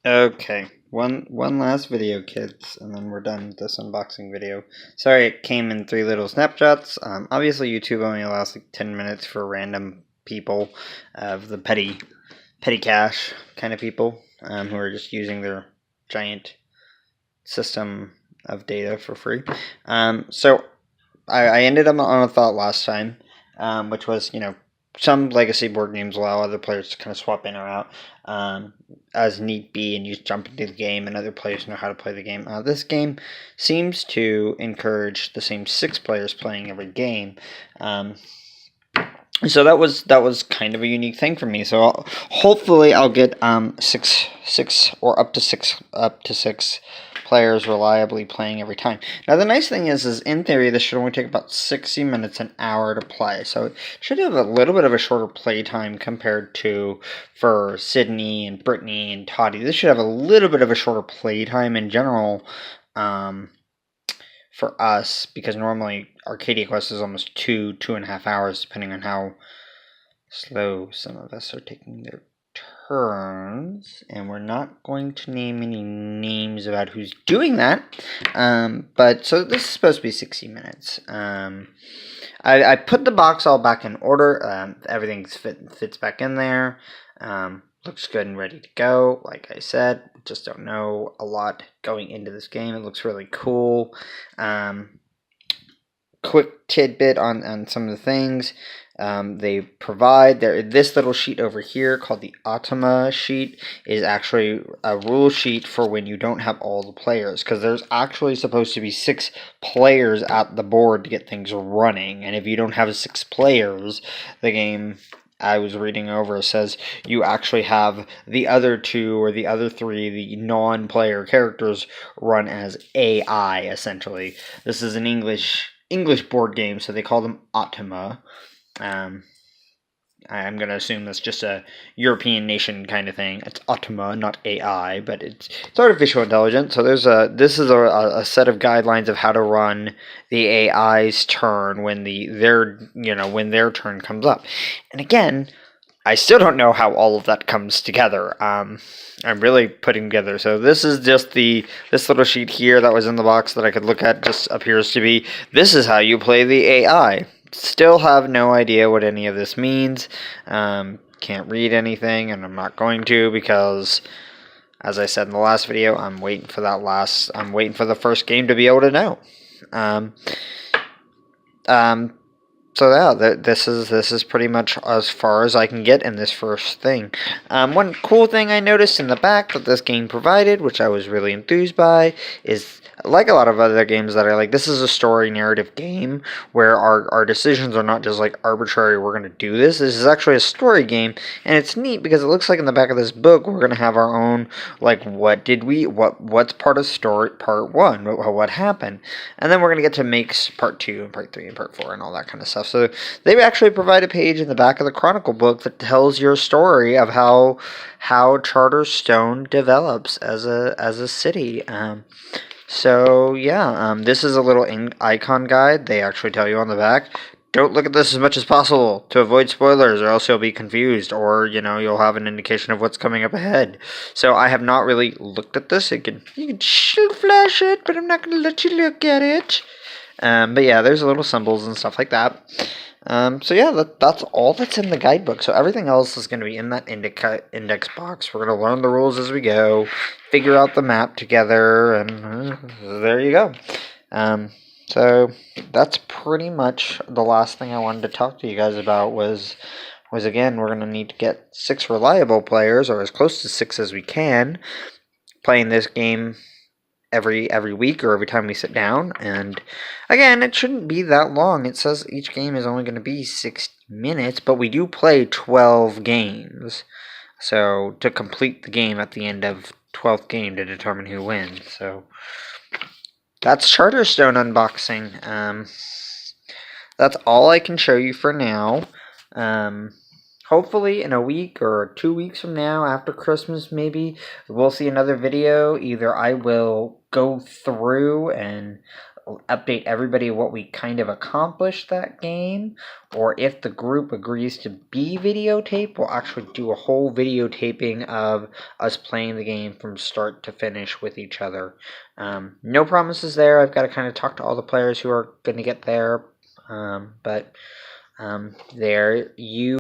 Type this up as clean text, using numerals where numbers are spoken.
Okay, one last video, kids, and then we're done with this unboxing video. Sorry, it came in 3 little snapshots. Obviously, YouTube only allows like 10 minutes for random people of the petty cash kind of people who are just using their giant system of data for free. So I ended up on a thought last time, which was, some legacy board games allow other players to kind of swap in or out as need be, and you just jump into the game, and other players know how to play the game. This game seems to encourage the same 6 players playing every game. So that was kind of a unique thing for me. So hopefully I'll get six or up to six players reliably playing every time. Now the nice thing is in theory this should only take about 60 minutes, an hour to play. So it should have a little bit of a shorter play time compared to for Sydney and Brittany and Toddy. This should have a little bit of a shorter play time in general. For us, because normally Arcadia Quest is almost 2.5 hours, depending on how slow some of us are taking their turns. And we're not going to name any names about who's doing that. But so this is supposed to be 60 minutes. I put the box all back in order. Everything fits back in there. Looks good and ready to go. Like I said, just don't know a lot going into this game. It looks really cool. Quick tidbit on some of the things they provide. This little sheet over here called the Automa sheet is actually a rule sheet for when you don't have all the players, because there's actually supposed to be 6 players at the board to get things running, and if you don't have 6 players, the game I was reading over says you actually have the other 2 or the other 3, the non-player characters, run as AI, essentially. This is an English board game, so they call them Automa. I'm going to assume that's just a European nation kind of thing. It's Automa, not AI, but it's artificial intelligence. So this is a set of guidelines of how to run the AI's turn when when their turn comes up. And again, I still don't know how all of that comes together. I'm really putting together. So this is just this little sheet here that was in the box that I could look at. Just appears to be, this is how you play the AI. Still have no idea what any of this means. Can't read anything, and I'm not going to, because, as I said in the last video, I'm waiting for the first game to be able to know. So yeah, this is pretty much as far as I can get in this first thing. One cool thing I noticed in the back that this game provided, which I was really enthused by, is, like a lot of other games that I like, this is a story narrative game where our decisions are not just like arbitrary, we're going to do this. This is actually a story game, and it's neat because it looks like in the back of this book we're going to have our own, like, what's part of story, part 1, what happened, and then we're going to get to make part 2 and part 3 and part 4 and all that kind of stuff. So they actually provide a page in the back of the Chronicle book that tells your story of how Charterstone develops as a city. So yeah, this is a little icon guide. They actually tell you on the back, don't look at this as much as possible to avoid spoilers, or else you'll be confused, or you'll have an indication of what's coming up ahead. So I have not really looked at this. You can flash it, but I'm not going to let you look at it. But yeah, there's little symbols and stuff like that. So yeah, that's all that's in the guidebook. So everything else is going to be in that index box. We're going to learn the rules as we go, figure out the map together, and there you go. So that's pretty much the last thing I wanted to talk to you guys about was again, we're going to need to get 6 reliable players, or as close to 6 as we can, playing this game every week or every time we sit down. And again, it shouldn't be that long. It says each game is only going to be 60 minutes, but we do play 12 games. So to complete the game at the end of 12th game to determine who wins. So that's Charterstone unboxing. That's all I can show you for now. Hopefully in a week or 2 weeks from now, after Christmas maybe, we'll see another video. Either I will go through and update everybody what we kind of accomplished that game, or if the group agrees to be videotaped, we'll actually do a whole videotaping of us playing the game from start to finish with each other. No promises there. I've got to kind of talk to all the players who are going to get there, but there you